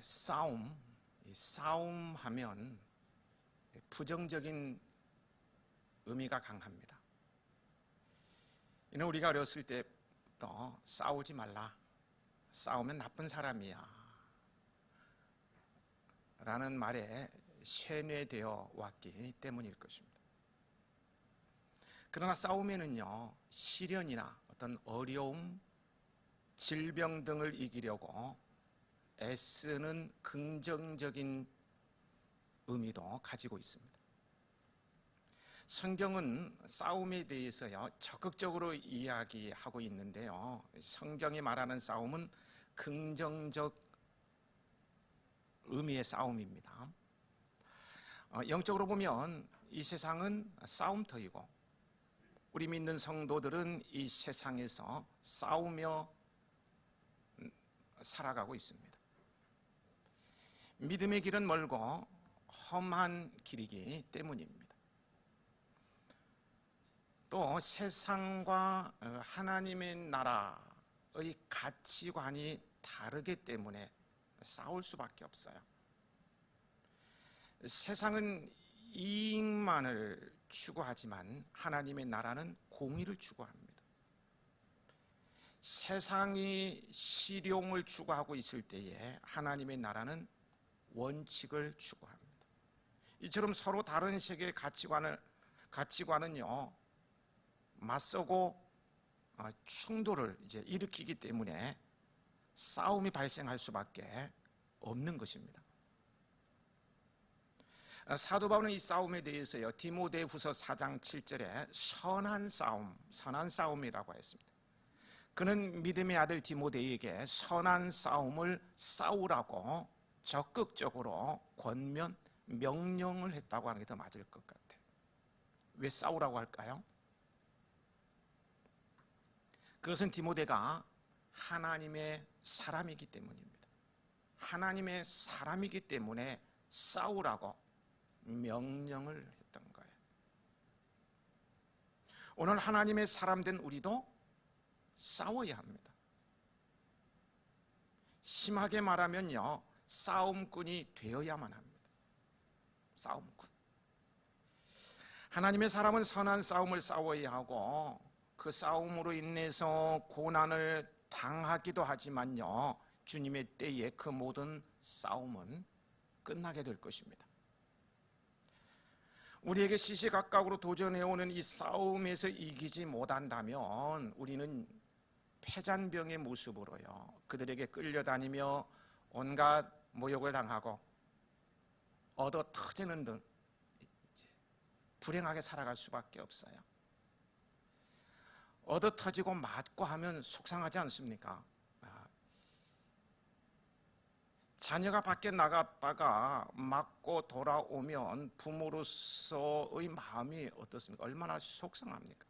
싸움하면 부정적인 의미가 강합니다. 이는 우리가 어렸을 때부터 싸우지 말라, 싸우면 나쁜 사람이야 라는 말에 세뇌되어 왔기 때문일 것입니다. 그러나 싸움에는요, 시련이나 어떤 어려움, 질병 등을 이기려고 애쓰는 긍정적인 의미도 가지고 있습니다. 성경은 싸움에 대해서요, 적극적으로 이야기하고 있는데요, 성경이 말하는 싸움은 긍정적 의미의 싸움입니다. 영적으로 보면 이 세상은 싸움터이고 우리 믿는 성도들은 이 세상에서 싸우며 살아가고 있습니다. 믿음의 길은 멀고 험한 길이기 때문입니다. 또 세상과 하나님의 나라의 가치관이 다르기 때문에 싸울 수밖에 없어요. 세상은 이익만을 추구하지만 하나님의 나라는 공의를 추구합니다. 세상이 실용을 추구하고 있을 때에 하나님의 나라는 원칙을 추구합니다. 이처럼 서로 다른 세계의 가치관은요, 맞서고 충돌을 일으키기 때문에 싸움이 발생할 수밖에 없는 것입니다. 사도 바울은 이 싸움에 대해서요, 디모데후서 4장 7절에 선한 싸움이라고 했습니다. 그는 믿음의 아들 디모데에게 선한 싸움을 싸우라고 적극적으로 권면, 명령을 했다고 하는 게 더 맞을 것 같아요. 왜 싸우라고 할까요? 그것은 디모데가 하나님의 사람이기 때문입니다. 하나님의 사람이기 때문에 싸우라고 명령을 했던 거예요. 오늘 하나님의 사람 된 우리도 싸워야 합니다. 심하게 말하면요, 싸움꾼이 되어야만 합니다. 싸움꾼. 하나님의 사람은 선한 싸움을 싸워야 하고 그 싸움으로 인해서 고난을 당하기도 하지만요, 주님의 때에 그 모든 싸움은 끝나게 될 것입니다. 우리에게 시시각각으로 도전해오는 이 싸움에서 이기지 못한다면 우리는 패잔병의 모습으로요, 그들에게 끌려다니며 온갖 모욕을 당하고 얻어 터지는 등 불행하게 살아갈 수밖에 없어요. 얻어 터지고 맞고 하면 속상하지 않습니까? 자녀가 밖에 나갔다가 맞고 돌아오면 부모로서의 마음이 어떻습니까? 얼마나 속상합니까?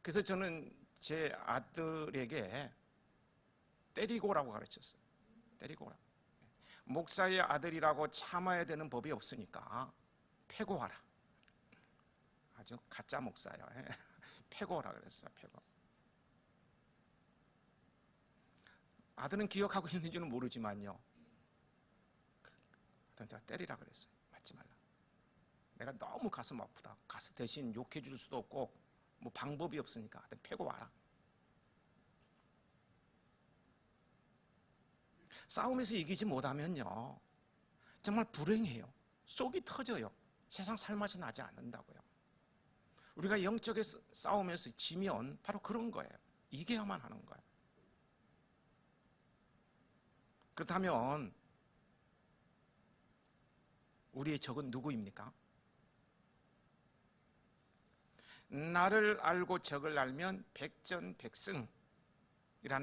그래서 저는 제 아들에게 때리고라고 가르쳤어요. 때리고라. 목사의 아들이라고 참아야 되는 법이 없으니까 패고 하라. 아주 가짜 목사예요. 패고 하라 그랬어요. 패고. 아들은 기억하고 있는지는 모르지만요, 하여튼 제가 때리라 그랬어요. 맞지 말라. 내가 너무 가슴 아프다. 가서 대신 욕해 줄 수도 없고 뭐 방법이 없으니까 하여튼 패고 와라. 싸움에서 이기지 못하면요, 정말 불행해요. 속이 터져요. 세상 살맛이 나지 않는다고요. 우리가 영적인 싸움에서 지면 바로 그런 거예요. 이겨야만 하는 거예요. 그렇다면 우리의 적은 누구입니까? 나를 알고 적을 알면 백전백승이라는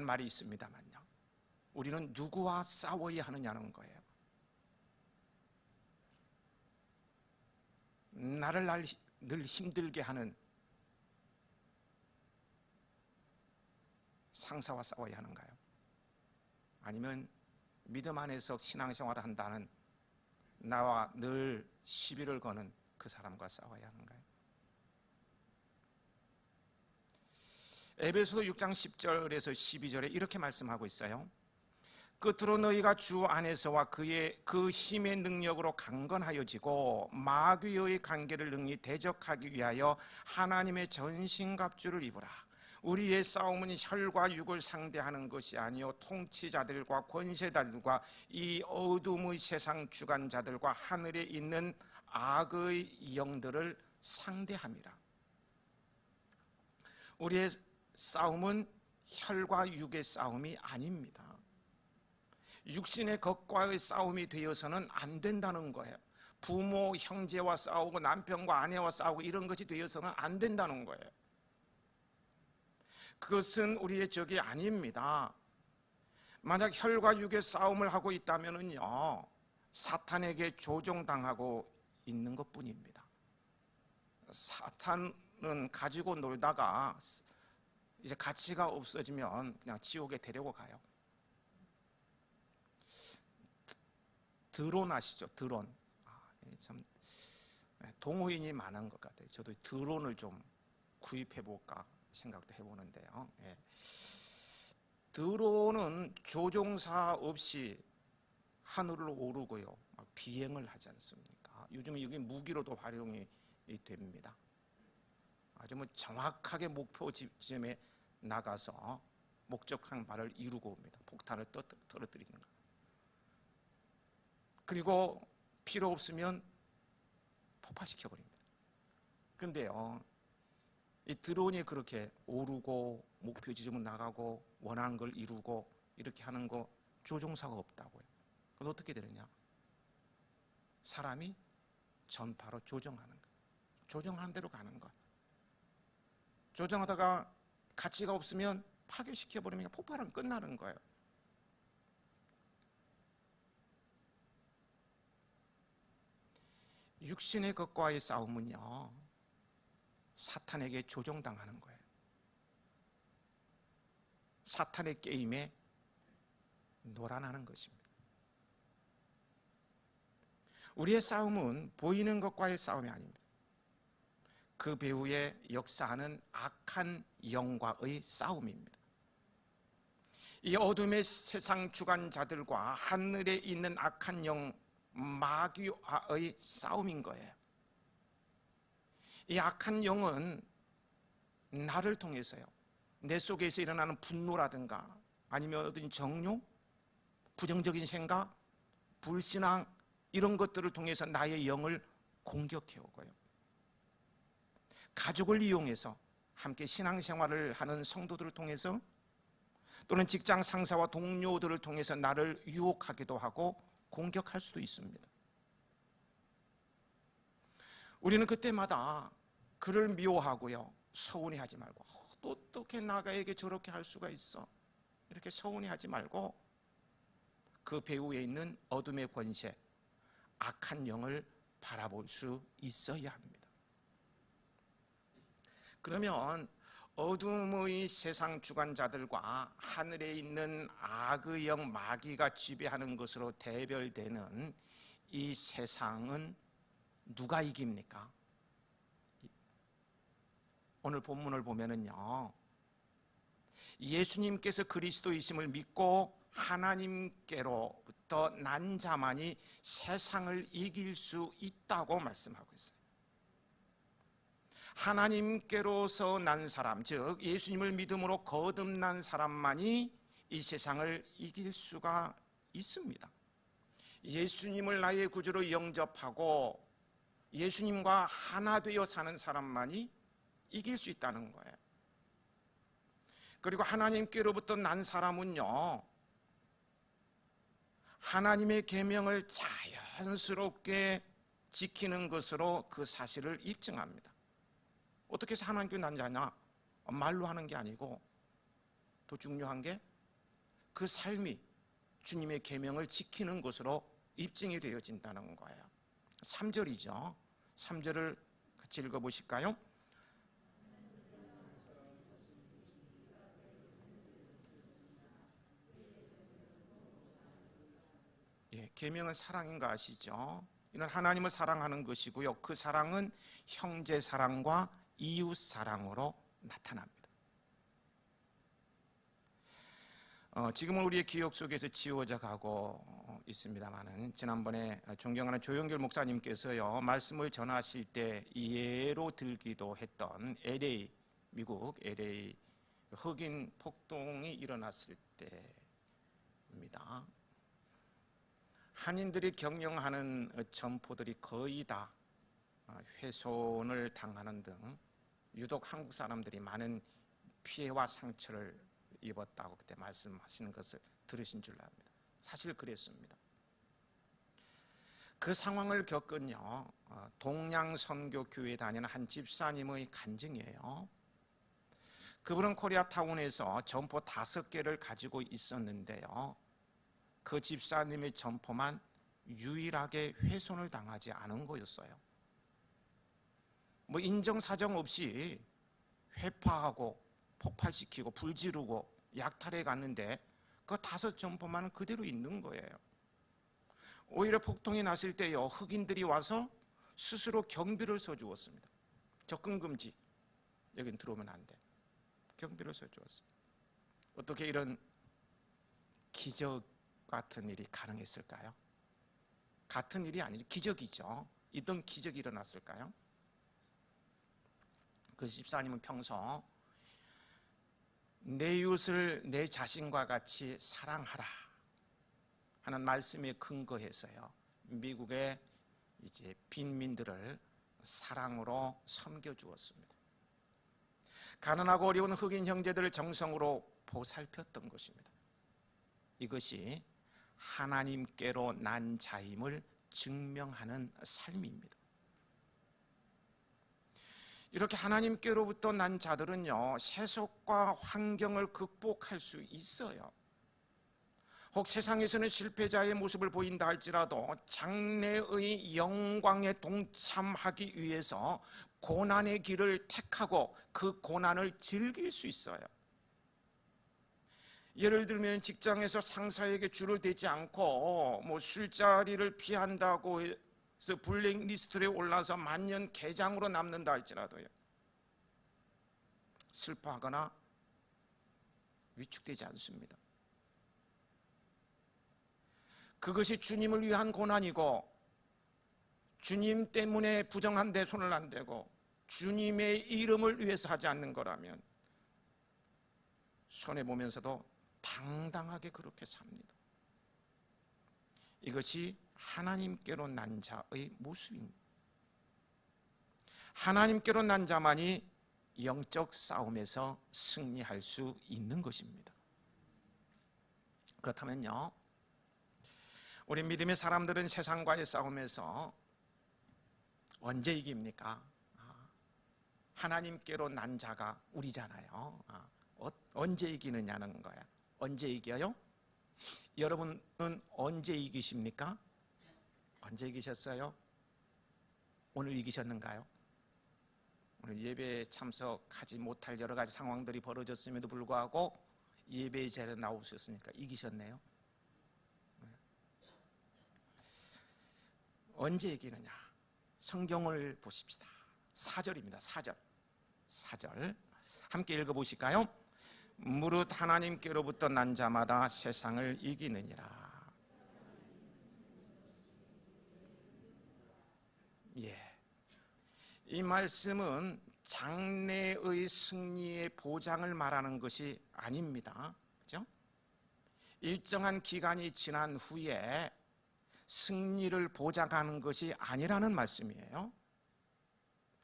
말이 있습니다만요, 우리는 누구와 싸워야 하느냐는 거예요. 나를 늘 힘들게 하는 상사와 싸워야 하는가요? 아니면 믿음 안에서 신앙생활을 한다는 나와 늘 시비를 거는 그 사람과 싸워야 하는가요? 에베소서 6장 10절에서 12절에 이렇게 말씀하고 있어요. 끝으로 너희가 주 안에서와 그 힘의 능력으로 강건하여지고 마귀의 관계를 능히 대적하기 위하여 하나님의 전신갑주를 입으라. 우리의 싸움은 혈과 육을 상대하는 것이 아니요 통치자들과 권세자들과 이 어둠의 세상 주관자들과 하늘에 있는 악의 영들을 상대함이라. 우리의 싸움은 혈과 육의 싸움이 아닙니다. 육신의 것과의 싸움이 되어서는 안 된다는 거예요. 부모, 형제와 싸우고 남편과 아내와 싸우고 이런 것이 되어서는 안 된다는 거예요. 그것은 우리의 적이 아닙니다. 만약 혈과 육의 싸움을 하고 있다면요, 사탄에게 조종당하고 있는 것뿐입니다. 사탄은 가지고 놀다가 이제 가치가 없어지면 그냥 지옥에 데리고 가요. 드론 아시죠? 드론. 참 동호인이 많은 것 같아요. 저도 드론을 좀 구입해 볼까 생각도 해보는데요. 드론은 조종사 없이 하늘로 오르고요, 비행을 하지 않습니까? 요즘 이게 무기로도 활용이 됩니다. 아주 정확하게 목표 지점에 나가서 목적한 바를 이루고 옵니다. 폭탄을 떨어뜨리는 거. 그리고 필요 없으면 폭파시켜 버립니다. 그런데요, 이 드론이 그렇게 오르고 목표 지점을 나가고 원하는 걸 이루고 이렇게 하는 거 조종사가 없다고요. 그럼 어떻게 되느냐? 사람이 전파로 조정하는 거예요. 조정하는 대로 가는 거예요. 조정하다가 가치가 없으면 파괴시켜 버리면 폭발은 끝나는 거예요. 육신의 것과의 싸움은요, 사탄에게 조종당하는 거예요. 사탄의 게임에 놀아나는 것입니다. 우리의 싸움은 보이는 것과의 싸움이 아닙니다. 그 배후에 역사하는 악한 영과의 싸움입니다. 이 어둠의 세상 주관자들과 하늘에 있는 악한 영 마귀와의 싸움인 거예요. 이 악한 영은 나를 통해서요, 내 속에서 일어나는 분노라든가 아니면 어떤 정욕, 부정적인 생각, 불신앙 이런 것들을 통해서 나의 영을 공격해 오고요, 가족을 이용해서 함께 신앙생활을 하는 성도들을 통해서 또는 직장 상사와 동료들을 통해서 나를 유혹하기도 하고 공격할 수도 있습니다. 우리는 그때마다 그를 미워하고요, 서운해하지 말고 또 어떻게 나에게 저렇게 할 수가 있어, 이렇게 서운해하지 말고 그 배후에 있는 어둠의 권세, 악한 영을 바라볼 수 있어야 합니다. 그러면 어둠의 세상 주관자들과 하늘에 있는 악의 영 마귀가 지배하는 것으로 대별되는 이 세상은 누가 이깁니까? 오늘 본문을 보면은요, 예수님께서 그리스도이심을 믿고 하나님께로부터 난 자만이 세상을 이길 수 있다고 말씀하고 있어요. 하나님께로서 난 사람, 즉 예수님을 믿음으로 거듭난 사람만이 이 세상을 이길 수가 있습니다. 예수님을 나의 구주로 영접하고 예수님과 하나 되어 사는 사람만이 이길 수 있다는 거예요. 그리고 하나님께로부터 난 사람은요, 하나님의 계명을 자연스럽게 지키는 것으로 그 사실을 입증합니다. 어떻게 해서 하나님께 난 자냐? 말로 하는 게 아니고 더 중요한 게 그 삶이 주님의 계명을 지키는 것으로 입증이 되어진다는 거예요. 3절이죠. 3절을 같이 읽어보실까요? 계명은 사랑인 거 아시죠? 이는 하나님을 사랑하는 것이고요, 그 사랑은 형제 사랑과 이웃 사랑으로 나타납니다. 지금은 우리의 기억 속에서 지워져 가고 있습니다만은 지난번에 존경하는 조영길 목사님께서요 말씀을 전하실 때 예로 들기도 했던 LA, 미국 LA 흑인 폭동이 일어났을 때입니다. 한인들이 경영하는 점포들이 거의 다 훼손을 당하는 등 유독 한국 사람들이 많은 피해와 상처를 입었다고 그때 말씀하시는 것을 들으신 줄 압니다. 사실 그랬습니다. 그 상황을 겪은요 동양선교교회에 다니는 한 집사님의 간증이에요. 그분은 코리아타운에서 점포 5개를 가지고 있었는데요 그 집사님의 점포만 유일하게 훼손을 당하지 않은 거였어요. 뭐 인정사정 없이 회파하고 폭발시키고 불지르고 약탈해 갔는데 그 5 점포만 그대로 있는 거예요. 오히려 폭동이 났을 때요 흑인들이 와서 스스로 경비를 서주었습니다. 접근 금지, 여긴 들어오면 안 돼. 경비를 서주었어요. 어떻게 이런 기적 같은 일이 가능했을까요? 같은 일이 아니죠. 기적이죠. 이런 기적이 일어났을까요? 그 집사님은 평소 내 이웃을 내 자신과 같이 사랑하라 하는 말씀에 근거해서요 미국의 이제 빈민들을 사랑으로 섬겨주었습니다. 가난하고 어려운 흑인 형제들을 정성으로 보살폈던 것입니다. 이것이 하나님께로 난 자임을 증명하는 삶입니다. 이렇게 하나님께로부터 난 자들은요 세속과 환경을 극복할 수 있어요. 혹 세상에서는 실패자의 모습을 보인다 할지라도 장래의 영광에 동참하기 위해서 고난의 길을 택하고 그 고난을 즐길 수 있어요. 예를 들면 직장에서 상사에게 줄을 대지 않고 뭐 술자리를 피한다고 해서 블랙리스트에 올라서 만년 계장으로 남는다 할지라도요 슬퍼하거나 위축되지 않습니다. 그것이 주님을 위한 고난이고 주님 때문에 부정한 데 손을 안 대고 주님의 이름을 위해서 하지 않는 거라면 손해보면서도 당당하게 그렇게 삽니다. 이것이 하나님께로 난 자의 모습입니다. 하나님께로 난 자만이 영적 싸움에서 승리할 수 있는 것입니다. 그렇다면요 우리 믿음의 사람들은 세상과의 싸움에서 언제 이깁니까? 하나님께로 난 자가 우리잖아요. 언제 이기느냐는 거야. 언제 이겨요? 여러분은 언제 이기십니까? 언제 이기셨어요? 오늘 이기셨는가요? 오늘 예배에 참석하지 못할 여러 가지 상황들이 벌어졌음에도 불구하고 예배의 자리에 나오셨으니까 이기셨네요. 언제 이기느냐? 성경을 보십시다. 4절입니다. 4절 함께 읽어보실까요? 무릇 하나님께로부터 난 자마다 세상을 이기느니라. 이 말씀은 장래의 승리의 보장을 말하는 것이 아닙니다. 그렇죠? 일정한 기간이 지난 후에 승리를 보장하는 것이 아니라는 말씀이에요.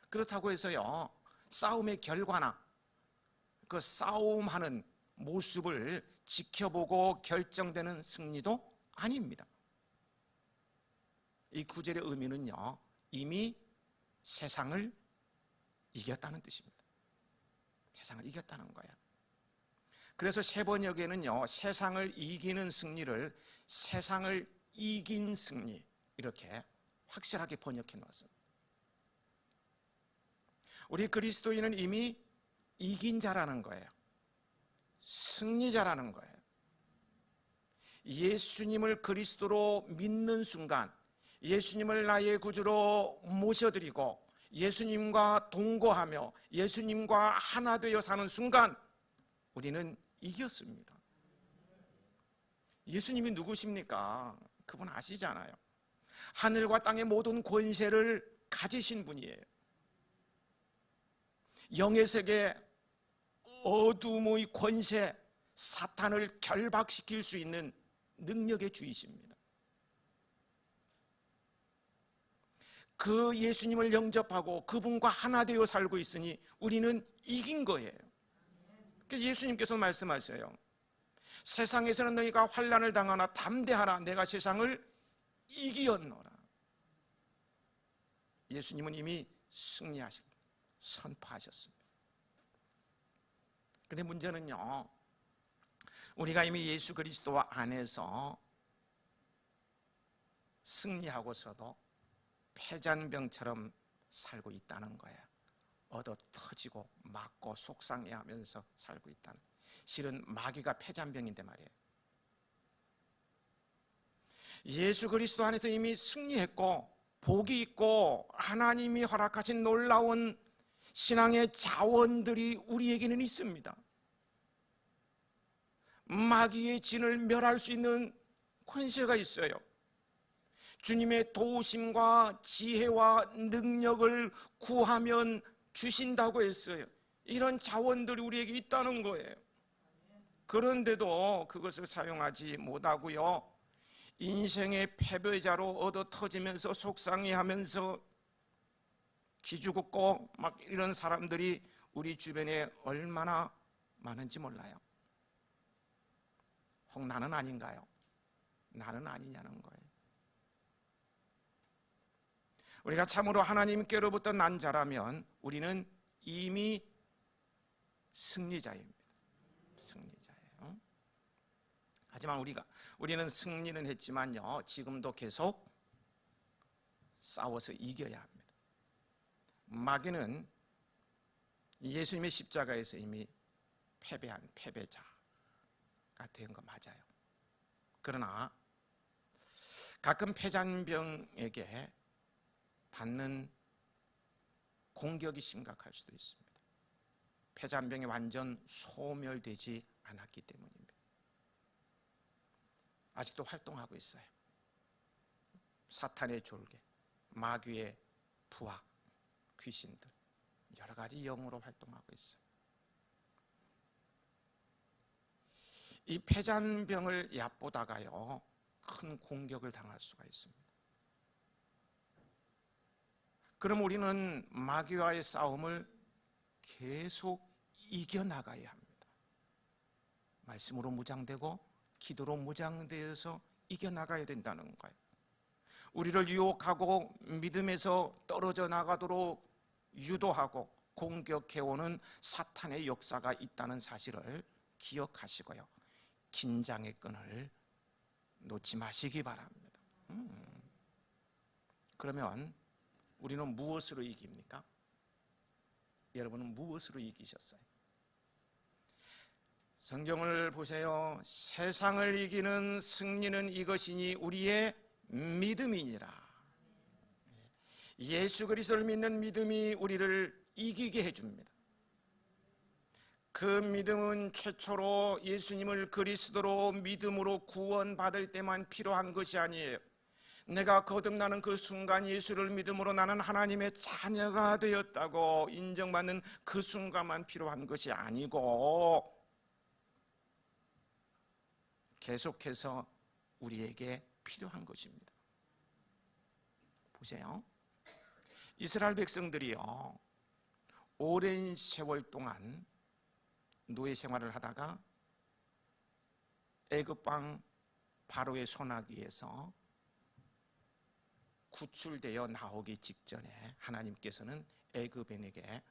그렇다고 해서요 싸움의 결과나 그 싸움하는 모습을 지켜보고 결정되는 승리도 아닙니다. 이 구절의 의미는요 이미 세상을 이겼다는 뜻입니다. 세상을 이겼다는 거예요. 그래서 세번역에는요 세상을 이기는 승리를 세상을 이긴 승리 이렇게 확실하게 번역해 놓았습니다. 우리 그리스도인은 이미 이긴 자라는 거예요. 승리자라는 거예요. 예수님을 그리스도로 믿는 순간 예수님을 나의 구주로 모셔드리고 예수님과 동거하며 예수님과 하나 되어 사는 순간 우리는 이겼습니다. 예수님이 누구십니까? 그분 아시잖아요. 하늘과 땅의 모든 권세를 가지신 분이에요. 영의 세계 어둠의 권세, 사탄을 결박시킬 수 있는 능력의 주이십니다. 그 예수님을 영접하고 그분과 하나 되어 살고 있으니 우리는 이긴 거예요. 그래서 예수님께서 말씀하세요. 세상에서는 너희가 환난을 당하나 담대하라, 내가 세상을 이기었노라. 예수님은 이미 승리하신, 선포하셨습니다. 그런데 문제는요, 우리가 이미 예수 그리스도 안에서 승리하고서도 패잔병처럼 살고 있다는 거예요. 얻어 터지고 맞고 속상해하면서 살고 있다는 거예요. 실은 마귀가 패잔병인데 말이에요. 예수 그리스도 안에서 이미 승리했고 복이 있고 하나님이 허락하신 놀라운 신앙의 자원들이 우리에게는 있습니다. 마귀의 진을 멸할 수 있는 권세가 있어요. 주님의 도우심과 지혜와 능력을 구하면 주신다고 했어요. 이런 자원들이 우리에게 있다는 거예요. 그런데도 그것을 사용하지 못하고요, 인생의 패배자로 얻어 터지면서 속상해하면서 기죽고 막 이런 사람들이 우리 주변에 얼마나 많은지 몰라요. 혹 나는 아닌가요? 나는 아니냐는 거예요. 우리가 참으로 하나님께로부터 난 자라면 우리는 이미 승리자입니다. 승리자예요. 하지만 우리는 승리는 했지만요, 지금도 계속 싸워서 이겨야 합니다. 마귀는 예수님의 십자가에서 이미 패배한 패배자가 된 거 맞아요. 그러나 가끔 패잔병에게 받는 공격이 심각할 수도 있습니다. 패잔병이 완전 소멸되지 않았기 때문입니다. 아직도 활동하고 있어요. 사탄의 졸개, 마귀의 부하, 귀신들, 여러 가지 영으로 활동하고 있어요. 이 패잔병을 얕보다가요, 큰 공격을 당할 수가 있습니다. 그럼 우리는 마귀와의 싸움을 계속 이겨나가야 합니다. 말씀으로 무장되고 기도로 무장되어서 이겨나가야 된다는 거예요. 우리를 유혹하고 믿음에서 떨어져 나가도록 유도하고 공격해오는 사탄의 역사가 있다는 사실을 기억하시고요, 긴장의 끈을 놓지 마시기 바랍니다. 그러면 우리는 무엇으로 이깁니까? 여러분은 무엇으로 이기셨어요? 성경을 보세요. 세상을 이기는 승리는 이것이니 우리의 믿음이니라. 예수 그리스도를 믿는 믿음이 우리를 이기게 해줍니다. 그 믿음은 최초로 예수님을 그리스도로 믿음으로 구원받을 때만 필요한 것이 아니에요. 내가 거듭나는 그 순간 예수를 믿음으로 나는 하나님의 자녀가 되었다고 인정받는 그 순간만 필요한 것이 아니고 계속해서 우리에게 필요한 것입니다. 보세요. 이스라엘 백성들이요, 오랜 세월 동안 노예 생활을 하다가 애굽 왕 바로의 손아귀에서 구출되어 나오기 직전에 하나님께서는 애굽인에게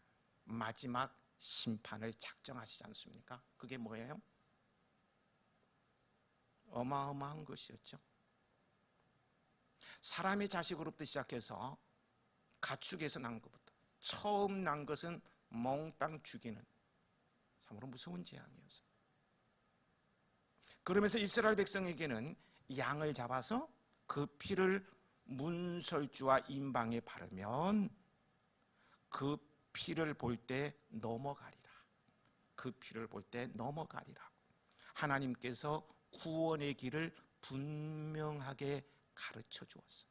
마지막 심판을 작정하시지 않습니까? 그게 뭐예요? 어마어마한 것이었죠. 사람의 자식으로부터 시작해서 가축에서 난 것부터 처음 난 것은 몽땅 죽이는 참으로 무서운 재앙이었어요. 그러면서 이스라엘 백성에게는 양을 잡아서 그 피를 문설주와 임방에 바르면 그 피를 볼 때 넘어가리라. 그 피를 볼 때 넘어가리라. 하나님께서 구원의 길을 분명하게 가르쳐 주었어요.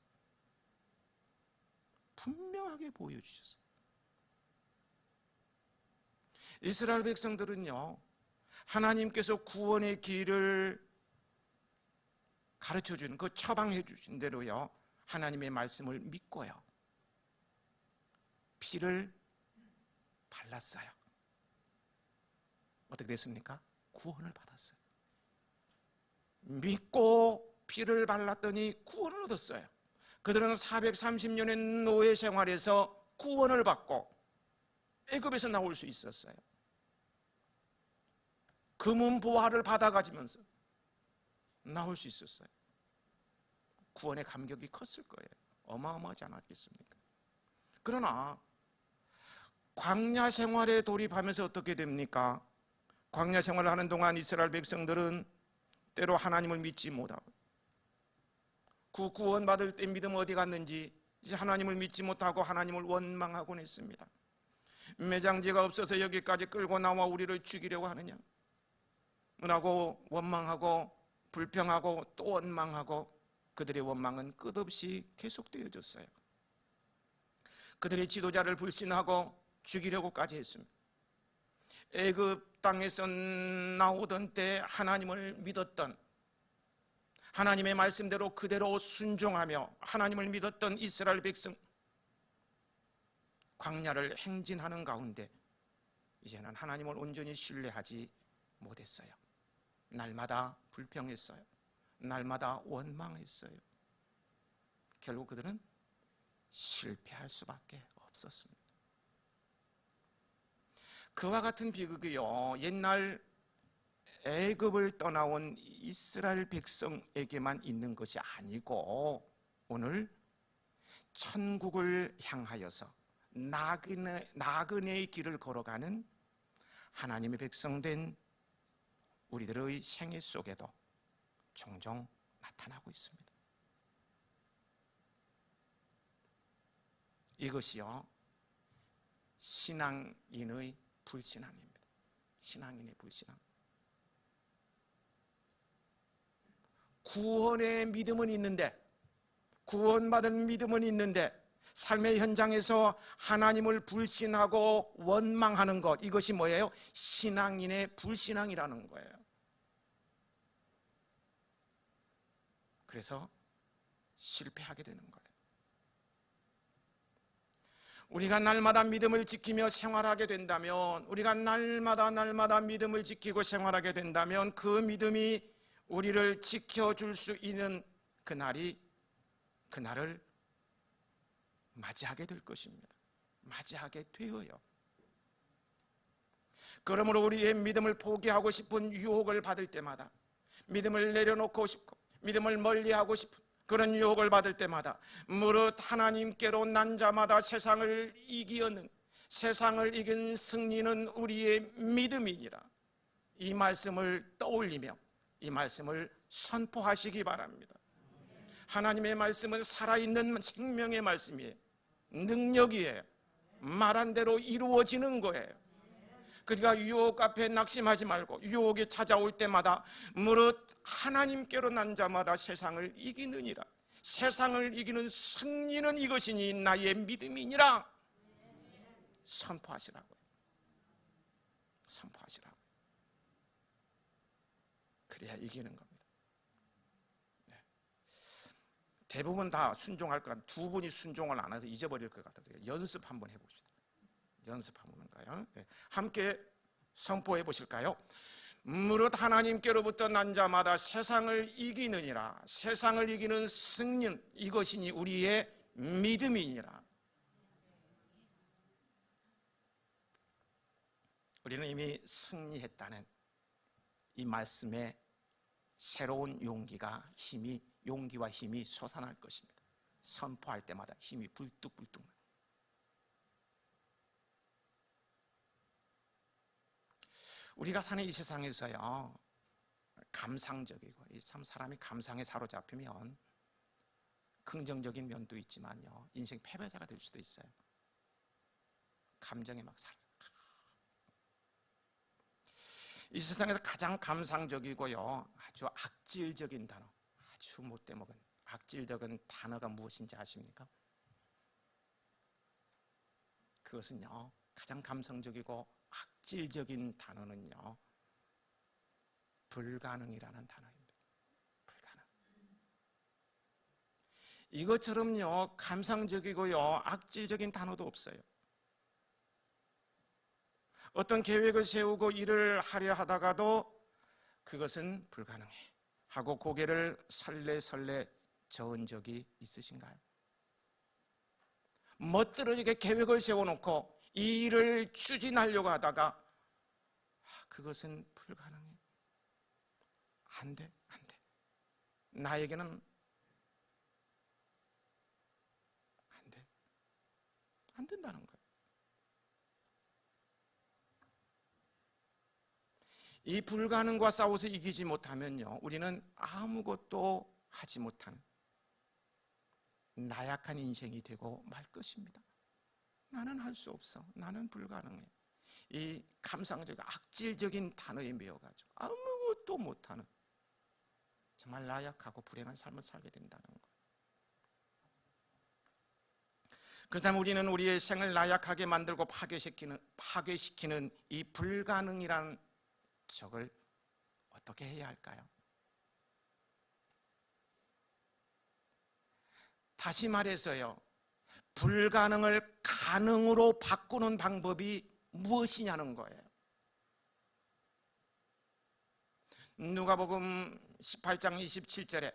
분명하게 보여주셨어요. 이스라엘 백성들은요, 하나님께서 구원의 길을 가르쳐 주는, 그 처방해 주신 대로요, 하나님의 말씀을 믿고요, 피를 발랐어요. 어떻게 됐습니까? 구원을 받았어요. 믿고 피를 발랐더니 구원을 얻었어요. 그들은 430년의 노예 생활에서 구원을 받고 애굽에서 나올 수 있었어요. 금은 보화를 받아가지면서 나올 수 있었어요. 구원의 감격이 컸을 거예요. 어마어마하지 않았겠습니까? 그러나 광야 생활에 돌입하면서 어떻게 됩니까? 광야 생활을 하는 동안 이스라엘 백성들은 때로 하나님을 믿지 못하고, 그 구원받을 때 믿음 어디 갔는지 이제 하나님을 믿지 못하고 하나님을 원망하곤 했습니다. 매장지가 없어서 여기까지 끌고 나와 우리를 죽이려고 하느냐 라고 원망하고 불평하고 또 원망하고, 그들의 원망은 끝없이 계속되어졌어요. 그들의 지도자를 불신하고 죽이려고까지 했습니다. 애굽 땅에서 나오던 때 하나님을 믿었던, 하나님의 말씀대로 그대로 순종하며 하나님을 믿었던 이스라엘 백성, 광야를 행진하는 가운데 이제는 하나님을 온전히 신뢰하지 못했어요. 날마다 불평했어요. 날마다 원망했어요. 결국 그들은 실패할 수밖에 없었습니다. 그와 같은 비극이요, 옛날 애굽을 떠나온 이스라엘 백성에게만 있는 것이 아니고 오늘 천국을 향하여서 나그네의 길을 걸어가는 하나님의 백성된 우리들의 생애 속에도 종종 나타나고 있습니다. 이것이요, 신앙인의 불신앙입니다. 신앙인의 불신앙. 구원의 믿음은 있는데, 구원받은 믿음은 있는데 삶의 현장에서 하나님을 불신하고 원망하는 것, 이것이 뭐예요? 신앙인의 불신앙이라는 거예요. 그래서 실패하게 되는 거예요. 우리가 날마다 믿음을 지키며 생활하게 된다면, 우리가 날마다 믿음을 지키고 생활하게 된다면 그 믿음이 우리를 지켜줄 수 있는 그날을 맞이하게 될 것입니다. 맞이하게 되어요. 그러므로 우리의 믿음을 포기하고 싶은 유혹을 받을 때마다, 믿음을 내려놓고 싶고 믿음을 멀리하고 싶은 그런 유혹을 받을 때마다 무릇 하나님께로 난 자마다 세상을 이기는, 세상을 이긴 승리는 우리의 믿음이니라, 이 말씀을 떠올리며 이 말씀을 선포하시기 바랍니다. 하나님의 말씀은 살아있는 생명의 말씀이에요. 능력이에요. 말한 대로 이루어지는 거예요. 그러니까 유혹 앞에 낙심하지 말고 유혹이 찾아올 때마다 무릇 하나님께로 난 자마다 세상을 이기느니라, 세상을 이기는 승리는 이것이니 나의 믿음이니라 선포하시라고요. 선포하시라고요. 그래야 이기는 겁니다. 네. 대부분 다 순종할 것 같아요. 두 분이 순종을 안 해서 잊어버릴 것 같아요. 연습 한번 해봅시다. 연습 한번 할까요? 네. 함께 선포해 보실까요? 무릇 하나님께로부터 난 자마다 세상을 이기느니라, 세상을 이기는 승리는 이것이니 우리의 믿음이니라. 우리는 이미 승리했다는 이 말씀에 새로운 용기와 힘이 솟아날 것입니다. 선포할 때마다 힘이 불뚝불뚝 나요. 우리가 사는 이 세상에서요, 감상적이고 참 사람이 감상에 사로잡히면 긍정적인 면도 있지만요, 인생 패배자가 될 수도 있어요. 감정에 막 이 세상에서 가장 감상적이고요, 아주 악질적인 단어, 아주 못돼먹은 악질적인 단어가 무엇인지 아십니까? 그것은요, 가장 감성적이고 악질적인 단어는요, 불가능이라는 단어입니다. 불가능. 이것처럼요, 감상적이고요, 악질적인 단어도 없어요. 어떤 계획을 세우고 일을 하려 하다가도 그것은 불가능해 하고 고개를 설레설레 저은 적이 있으신가요? 멋들어지게 계획을 세워놓고 이 일을 추진하려고 하다가 그것은 불가능해. 안 돼, 안 돼. 나에게는 안 돼. 안 된다는 거예요. 이 불가능과 싸워서 이기지 못하면요, 우리는 아무것도 하지 못하는 나약한 인생이 되고 말 것입니다. 나는 할 수 없어. 나는 불가능해. 이 감상적인 악질적인 단어에 매여가지고 아무것도 못하는 정말 나약하고 불행한 삶을 살게 된다는 거예요. 그렇다면 우리는 우리의 생을 나약하게 만들고 파괴시키는 이 불가능이라는 적을 어떻게 해야 할까요? 다시 말해서요, 불가능을 가능으로 바꾸는 방법이 무엇이냐는 거예요. 누가복음 18장 27절에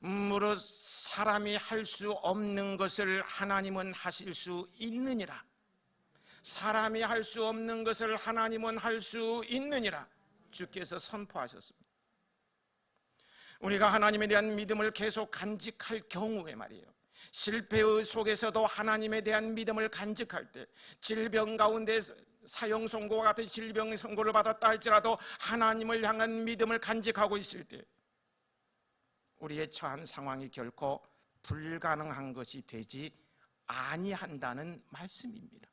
무릇 사람이 할 수 없는 것을 하나님은 하실 수 있느니라. 사람이 할 수 없는 것을 하나님은 할 수 있느니라 주께서 선포하셨습니다. 우리가 하나님에 대한 믿음을 계속 간직할 경우에 말이에요, 실패의 속에서도 하나님에 대한 믿음을 간직할 때, 질병 가운데 사형 선고와 같은 질병 선고를 받았다 할지라도 하나님을 향한 믿음을 간직하고 있을 때 우리의 처한 상황이 결코 불가능한 것이 되지 아니한다는 말씀입니다.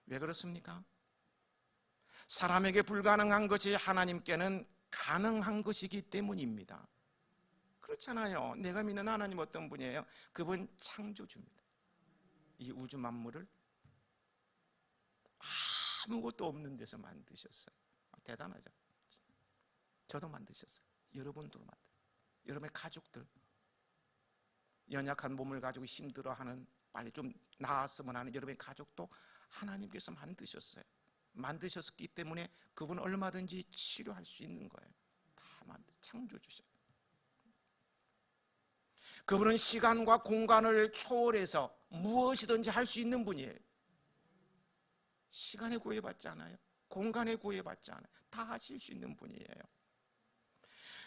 왜 그렇습니까? 사람에게 불가능한 것이 하나님께는 가능한 것이기 때문입니다. 그렇잖아요. 내가 믿는 하나님 어떤 분이에요? 그분 창조주입니다. 이 우주 만물을 아무것도 없는 데서 만드셨어요. 대단하죠. 저도 만드셨어요. 여러분도 만들어요. 여러분의 가족들, 연약한 몸을 가지고 힘들어하는, 빨리 좀 나았으면 하는 여러분의 가족도 하나님께서 만드셨어요. 만드셨기 때문에 그분은 얼마든지 치료할 수 있는 거예요. 다 창조주셔요. 그분은 시간과 공간을 초월해서 무엇이든지 할 수 있는 분이에요. 시간에 구애받지 않아요. 공간에 구애받지 않아요. 다 하실 수 있는 분이에요.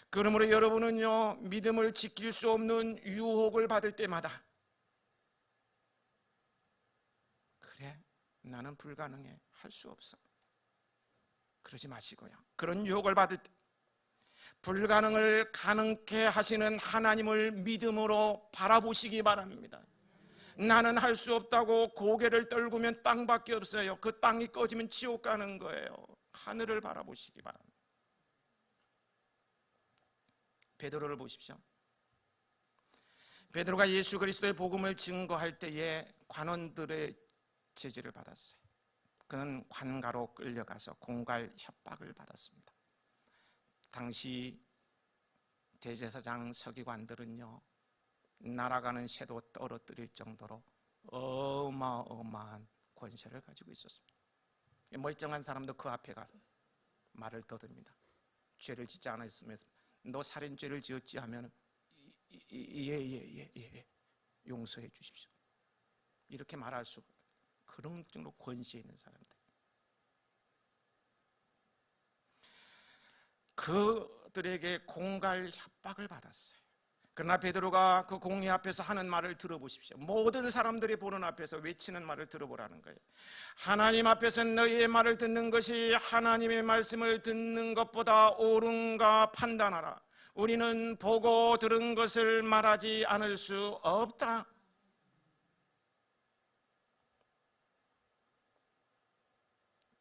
그러므로 여러분은요, 믿음을 지킬 수 없는 유혹을 받을 때마다 그래, 나는 불가능해, 할 수 없어, 그러지 마시고요, 그런 유혹을 받을 때 불가능을 가능케 하시는 하나님을 믿음으로 바라보시기 바랍니다. 나는 할 수 없다고 고개를 떨구면 땅밖에 없어요. 그 땅이 꺼지면 지옥 가는 거예요. 하늘을 바라보시기 바랍니다. 베드로를 보십시오. 베드로가 예수 그리스도의 복음을 증거할 때에 관원들의 제지를 받았어요. 그는 관가로 끌려가서 공갈 협박을 받았습니다. 당시 대제사장 서기관들은요, 날아가는 새도 떨어뜨릴 정도로 어마어마한 권세를 가지고 있었습니다. 멀쩡한 사람도 그 앞에 가서 말을 더듬니다. 죄를 짓지 않았으면서 너 살인죄를 지었지 하면 예, 용서해 주십시오, 이렇게 말할 수, 그런 정도로 권세 있는 사람들, 그들에게 공갈 협박을 받았어요. 그러나 베드로가 그 공회 앞에서 하는 말을 들어보십시오. 모든 사람들이 보는 앞에서 외치는 말을 들어보라는 거예요. 하나님 앞에서 너희의 말을 듣는 것이 하나님의 말씀을 듣는 것보다 옳은가 판단하라. 우리는 보고 들은 것을 말하지 않을 수 없다.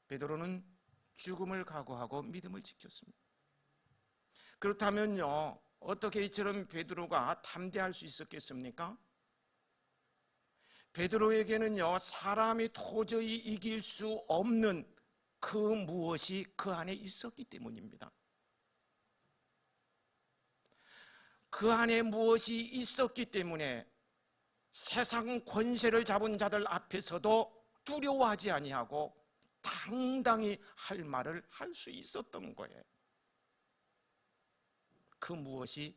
베드로는 죽음을 각오하고 믿음을 지켰습니다. 그렇다면요, 어떻게 이처럼 베드로가 담대할 수 있었겠습니까? 베드로에게는요, 사람이 도저히 이길 수 없는 그 무엇이 그 안에 있었기 때문입니다. 그 안에 무엇이 있었기 때문에 세상 권세를 잡은 자들 앞에서도 두려워하지 아니하고 당당히 할 말을 할 수 있었던 거예요. 그 무엇일까요?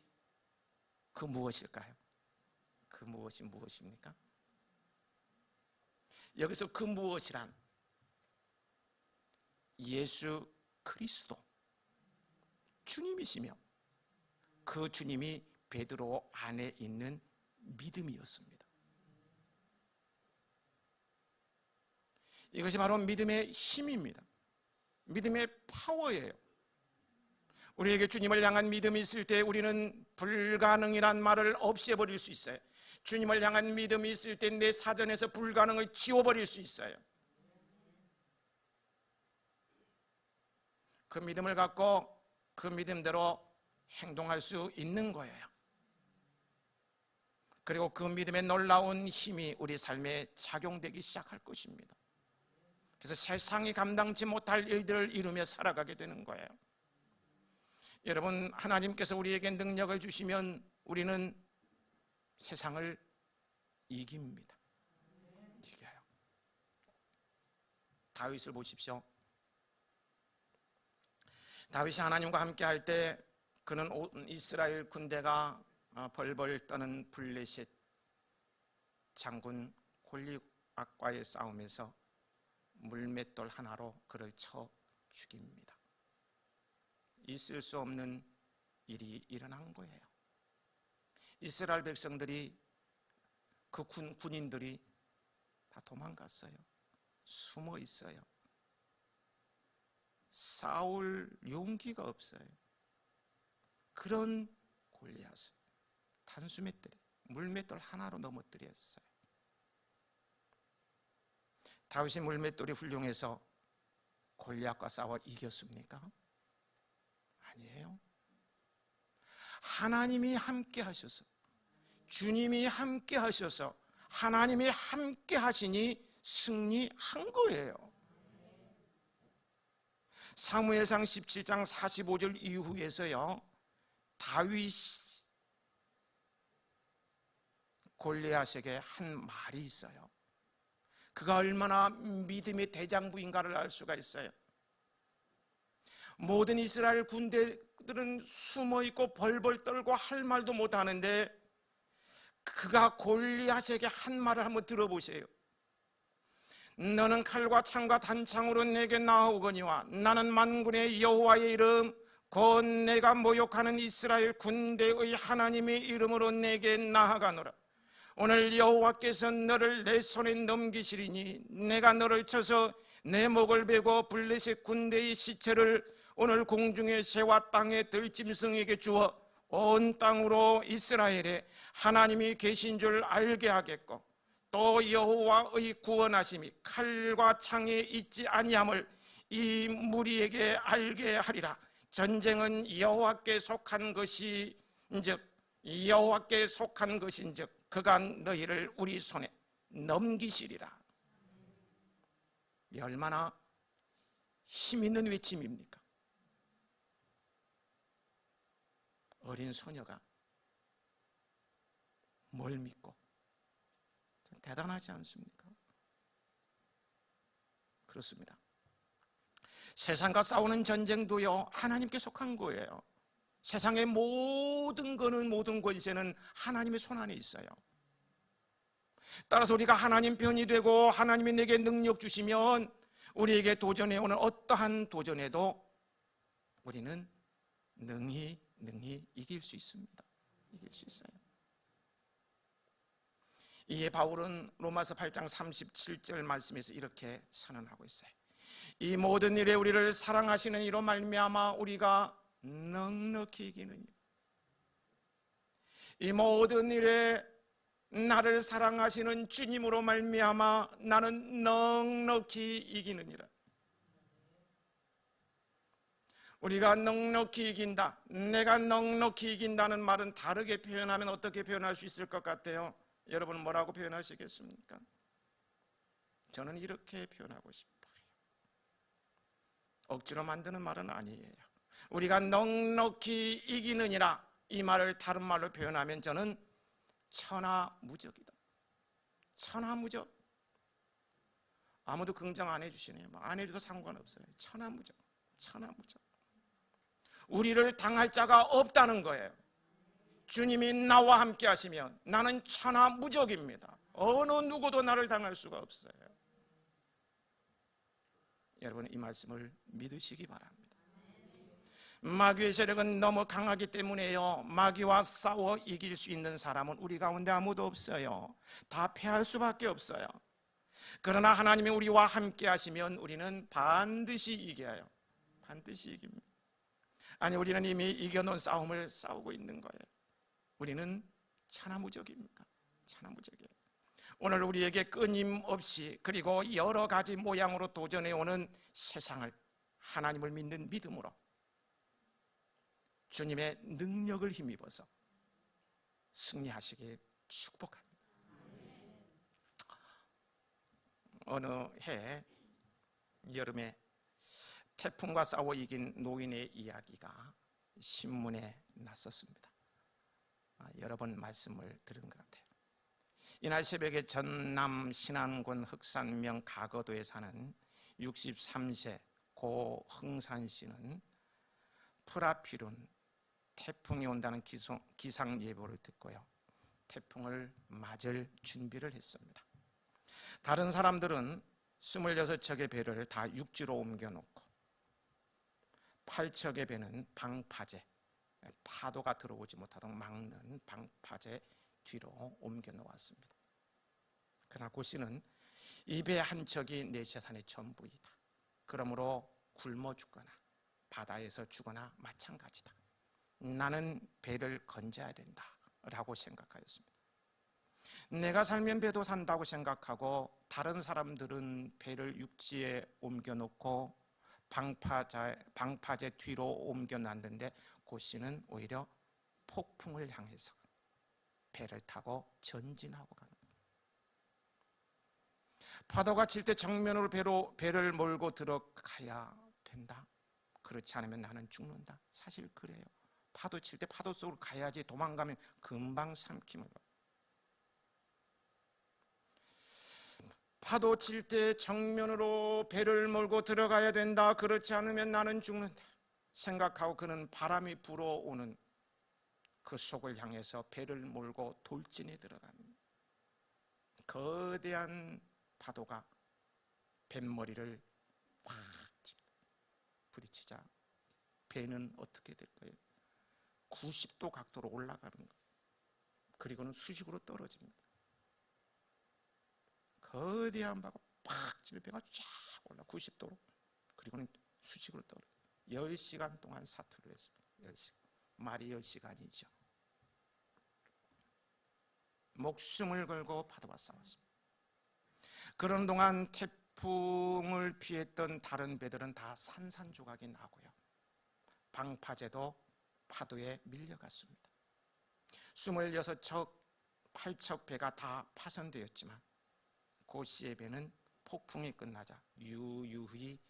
그 무엇이 무엇입니까? 여기서 그 무엇이란 예수 그리스도 주님이시며 그 주님이 베드로 안에 있는 믿음이었습니다. 이것이 바로 믿음의 힘입니다. 믿음의 파워예요. 우리에게 주님을 향한 믿음이 있을 때 우리는 불가능이란 말을 없애버릴 수 있어요. 주님을 향한 믿음이 있을 때 내 사전에서 불가능을 지워버릴 수 있어요. 그 믿음을 갖고 그 믿음대로 행동할 수 있는 거예요. 그리고 그 믿음의 놀라운 힘이 우리 삶에 작용되기 시작할 것입니다. 그래서 세상이 감당치 못할 일들을 이루며 살아가게 되는 거예요. 여러분, 하나님께서 우리에게 능력을 주시면 우리는 세상을 이깁니다. 이겨요. 다윗을 보십시오. 다윗이 하나님과 함께 할 때 그는 이스라엘 군대가 벌벌 떠는 블레셋 장군 골리앗과의 싸움에서 물맷돌 하나로 그를 쳐 죽입니다. 있을 수 없는 일이 일어난 거예요. 이스라엘 백성들이 그 군인들이 다 도망갔어요. 숨어 있어요. 싸울 용기가 없어요. 그런 골리앗을 단수맷돌, 물맷돌 하나로 넘어뜨렸어요. 다윗이 물맷돌이 훌륭해서 골리앗과 싸워 이겼습니까? 아니에요. 하나님이 함께 하셔서, 주님이 함께 하셔서, 하나님이 함께 하시니 승리한 거예요. 사무엘상 17장 45절 이후에서요, 다윗이 골리앗에게 한 말이 있어요. 그가 얼마나 믿음의 대장부인가를 알 수가 있어요. 모든 이스라엘 군대들은 숨어있고 벌벌 떨고 할 말도 못하는데 그가 골리앗에게 한 말을 한번 들어보세요. 너는 칼과 창과 단창으로 내게 나아오거니와 나는 만군의 여호와의 이름 곧 내가 모욕하는 이스라엘 군대의 하나님의 이름으로 내게 나아가노라. 오늘 여호와께서 너를 내 손에 넘기시리니 내가 너를 쳐서 내 목을 베고 블레셋 군대의 시체를 오늘 공중의 새와 땅의 들짐승에게 주어 온 땅으로 이스라엘에 하나님이 계신 줄 알게 하겠고 또 여호와의 구원하심이 칼과 창에 있지 아니함을 이 무리에게 알게 하리라. 전쟁은 여호와께 속한 것인즉 여호와께 속한 것인즉 그가 너희를 우리 손에 넘기시리라. 이 얼마나 힘 있는 외침입니까? 어린 소녀가 뭘 믿고, 대단하지 않습니까? 그렇습니다. 세상과 싸우는 전쟁도요, 하나님께 속한 거예요. 세상의 모든 거는, 모든 권세는 하나님의 손 안에 있어요. 따라서 우리가 하나님 편이 되고 하나님이 내게 능력 주시면 우리에게 도전해오는 어떠한 도전에도 우리는 능히 이길 수 있습니다. 이길 수 있어요. 이에 바울은 로마서 8장 37절 말씀에서 이렇게 선언하고 있어요. 이 모든 일에 우리를 사랑하시는 이로 말미암아 우리가 넉넉히 이기느니라. 이 모든 일에 나를 사랑하시는 주님으로 말미암아 나는 넉넉히 이기느니라. 우리가 넉넉히 이긴다, 내가 넉넉히 이긴다는 말은 다르게 표현하면 어떻게 표현할 수 있을 것 같아요? 여러분 뭐라고 표현하시겠습니까? 저는 이렇게 표현하고 싶어요. 억지로 만드는 말은 아니에요. 우리가 넉넉히 이기느니라, 이 말을 다른 말로 표현하면 저는 천하무적이다. 천하무적. 아무도 긍정 안 해주시네요. 안 해줘도 상관없어요. 천하무적. 천하무적. 우리를 당할 자가 없다는 거예요. 주님이 나와 함께 하시면 나는 천하무적입니다. 어느 누구도 나를 당할 수가 없어요. 여러분 이 말씀을 믿으시기 바랍니다. 마귀의 세력은 너무 강하기 때문에요, 마귀와 싸워 이길 수 있는 사람은 우리 가운데 아무도 없어요. 다 패할 수밖에 없어요. 그러나 하나님이 우리와 함께 하시면 우리는 반드시 이겨요. 반드시 이깁니다. 아니, 우리는 이미 이겨놓은 싸움을 싸우고 있는 거예요. 우리는 천하무적입니다. 천하무적이에요. 오늘 우리에게 끊임없이 그리고 여러 가지 모양으로 도전해오는 세상을 하나님을 믿는 믿음으로 주님의 능력을 힘입어서 승리하시길 축복합니다. 어느 해 여름에 태풍과 싸워 이긴 노인의 이야기가 신문에 났었습니다. 여러 번 말씀을 들은 것 같아요. 이날 새벽에 전남 신안군 흑산면 가거도에 사는 63세 고 흥산 씨는 프라필은 태풍이 온다는 기상 예보를 듣고요, 태풍을 맞을 준비를 했습니다. 다른 사람들은 26척의 배를 다 육지로 옮겨놓고 8척의 배는 방파제, 파도가 들어오지 못하도록 막는 방파제 뒤로 옮겨 놓았습니다. 그러나 고 씨는 이 배 한 척이 내 재산의 전부이다. 그러므로 굶어 죽거나 바다에서 죽거나 마찬가지다. 나는 배를 건져야 된다 라고 생각하였습니다. 내가 살면 배도 산다고 생각하고 다른 사람들은 배를 육지에 옮겨놓고 방파제 뒤로 옮겨놨는데 고 씨는 오히려 폭풍을 향해서 배를 타고 전진하고 가는 거예요. 파도가 칠 때 정면으로 배를 몰고 들어가야 된다. 그렇지 않으면 나는 죽는다. 사실 그래요. 파도 칠 때 파도 속으로 가야지, 도망가면 금방 삼킴을 받아요. 파도 칠 때 정면으로 배를 몰고 들어가야 된다. 그렇지 않으면 나는 죽는다 생각하고 그는 바람이 불어오는 그 속을 향해서 배를 몰고 돌진에 들어갑니다. 거대한 파도가 뱃머리를 확 부딪히자 배는 어떻게 될까요? 90도 각도로 올라가는 거예요. 그리고는 수직으로 떨어집니다. 거대한 바가 팍 치면 배가 쫙 올라 90도로, 그리고는 수직으로 떨어져요. 10시간 동안 사투를 했습니다. 10시간. 말이 10시간이죠. 목숨을 걸고 파도와 싸웠습니다. 그런 동안 태풍을 피했던 다른 배들은 다 산산조각이 나고요, 방파제도 파도에 밀려갔습니다. 26척, 8척 배가 다 파손되었지만 고 씨의 배는 폭풍이 끝나자 유유히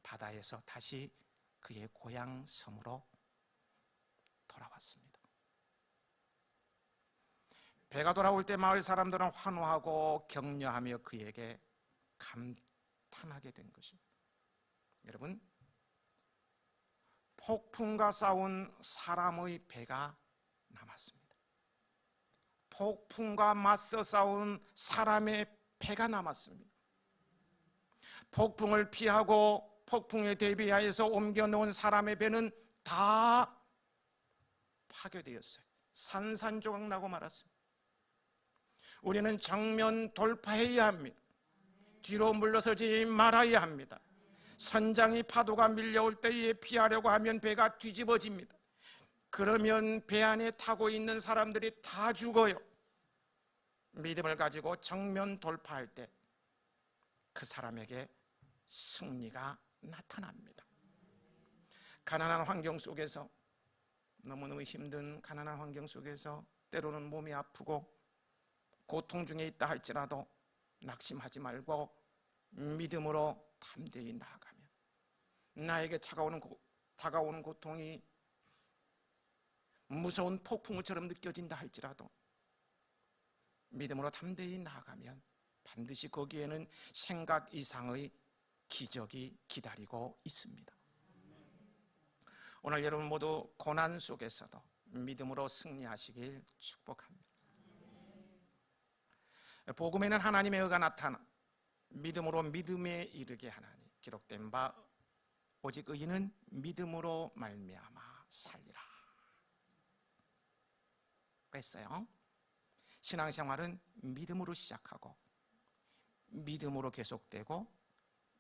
바다에서 다시 그의 고향 섬으로 돌아왔습니다. 배가 돌아올 때 마을 사람들은 환호하고 격려하며 그에게 감탄하게 된 것입니다. 여러분, 폭풍과 싸운 사람의 배가 남았습니다. 폭풍과 맞서 싸운 사람의 배가 남았습니다. 폭풍을 피하고 폭풍에 대비하여서 옮겨놓은 사람의 배는 다 파괴되었어요. 산산조각 나고 말았습니다. 우리는 정면 돌파해야 합니다. 뒤로 물러서지 말아야 합니다. 선장이 파도가 밀려올 때에 피하려고 하면 배가 뒤집어집니다. 그러면 배 안에 타고 있는 사람들이 다 죽어요. 믿음을 가지고 정면 돌파할 때 그 사람에게 승리가 나타납니다. 가난한 환경 속에서, 너무너무 힘든 가난한 환경 속에서 때로는 몸이 아프고 고통 중에 있다 할지라도 낙심하지 말고 믿음으로 담대히 나아가면, 나에게 다가오는 고통이 무서운 폭풍우처럼 느껴진다 할지라도 믿음으로 담대히 나아가면 반드시 거기에는 생각 이상의 기적이 기다리고 있습니다. 오늘 여러분 모두 고난 속에서도 믿음으로 승리하시길 축복합니다. 복음에는 하나님의 의가 나타나 믿음으로 믿음에 이르게 하나니 기록된 바 오직 의인은 믿음으로 말미암아 살리라 그랬어요. 신앙생활은 믿음으로 시작하고 믿음으로 계속되고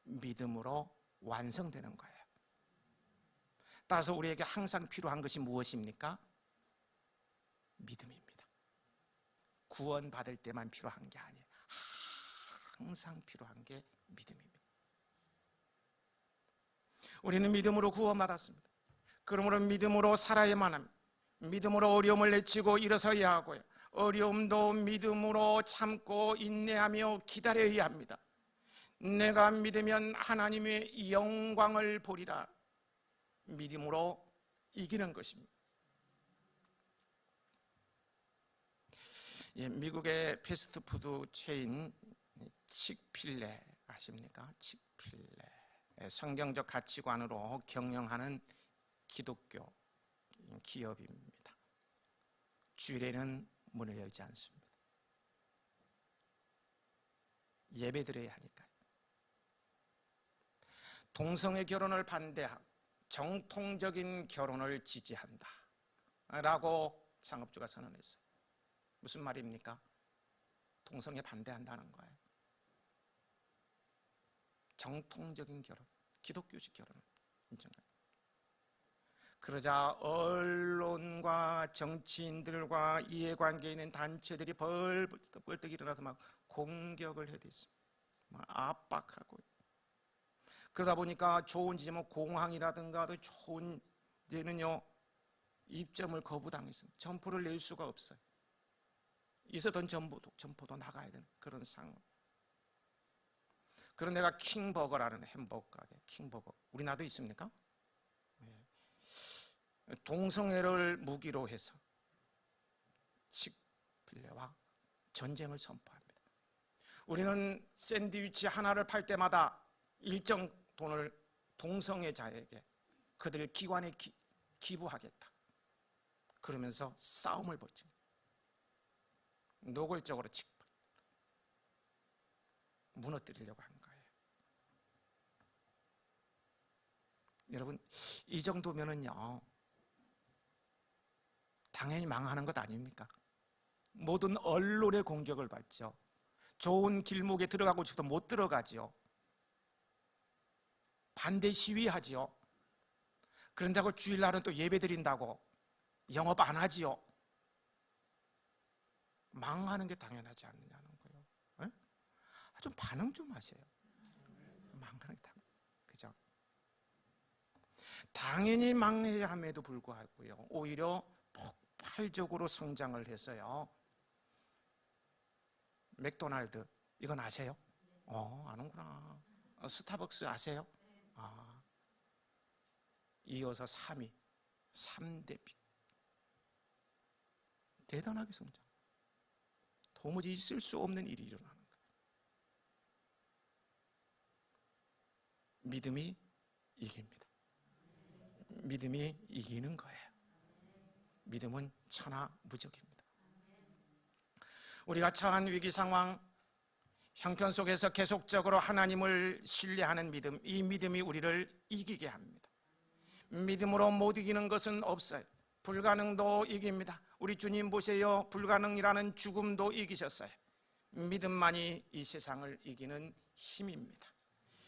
믿음으로 완성되는 거예요. 따라서 우리에게 항상 필요한 것이 무엇입니까? 믿음입니다. 구원받을 때만 필요한 게 아니에요. 항상 필요한 게 믿음입니다. 우리는 믿음으로 구원받았습니다. 그러므로 믿음으로 살아야만 합니다. 믿음으로 어려움을 내치고 일어서야 하고요, 어려움도 믿음으로 참고 인내하며 기다려야 합니다. 내가 믿으면 하나님의 영광을 보리라. 믿음으로 이기는 것입니다. 미국의 패스트푸드 체인 칙필레 아십니까? 칙필레, 성경적 가치관으로 경영하는 기독교 기업입니다. 주일에는 문을 열지 않습니다. 예배드려야 하니까요. 동성애 결혼을 반대하고 정통적인 결혼을 지지한다 라고 창업주가 선언했어요. 무슨 말입니까? 동성애 반대한다는 거예요. 정통적인 결혼, 기독교식 결혼을 인정합니다. 그러자 언론과 정치인들과 이해관계에 있는 단체들이 벌떡 일어나서 막 공격을 해댔습니다. 막 압박하고. 그러다 보니까 좋은 지점, 공항이라든가 더 좋은 데는요 입점을 거부당했습니다. 점포를 낼 수가 없어요. 있었던 점포도 나가야 되는 그런 상황. 그런 데가 킹버거라는 햄버거 가게, 킹버거. 우리나라도 있습니까? 동성애를 무기로 해서 칙필레와 전쟁을 선포합니다. 우리는 샌드위치 하나를 팔 때마다 일정 돈을 동성애자에게 그들의 기관에 기부하겠다. 그러면서 싸움을 벌입니다. 노골적으로 무너뜨리려고 한 거예요. 여러분, 이 정도면은요 당연히 망하는 것 아닙니까? 모든 언론의 공격을 받죠. 좋은 길목에 들어가고 싶어도 못 들어가지요. 반대 시위하지요. 그런다고 주일날은 또 예배 드린다고 영업 안 하지요. 망하는 게 당연하지 않느냐는 거예요. 에? 좀 반응 좀 하세요. 망하는 게 그죠? 당연히 망해야 함에도 불구하고요, 오히려 폭발적으로 성장을 해서요. 맥도날드 이건 아세요? 아는구나. 스타벅스 아세요? 이어서 3위, 3대 빅. 대단하게 성장. 도무지 있을 수 없는 일이 일어나는 거예요. 믿음이 이깁니다. 믿음이 이기는 거예요. 믿음은 천하무적입니다. 우리가 처한 위기 상황, 형편 속에서 계속적으로 하나님을 신뢰하는 믿음, 이 믿음이 우리를 이기게 합니다. 믿음으로 못 이기는 것은 없어요. 불가능도 이깁니다. 우리 주님 보세요. 불가능이라는 죽음도 이기셨어요. 믿음만이 이 세상을 이기는 힘입니다.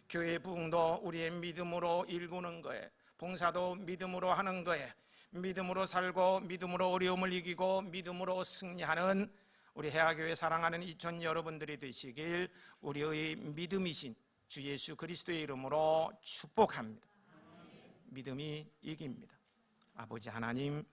교회 부흥도 우리의 믿음으로 일구는 거예요. 봉사도 믿음으로 하는 거예요. 믿음으로 살고 믿음으로 어려움을 이기고 믿음으로 승리하는 우리 해화교회 사랑하는 이촌 여러분들이 되시길 우리의 믿음이신 주 예수 그리스도의 이름으로 축복합니다. 믿음이 이깁니다. 아버지 하나님,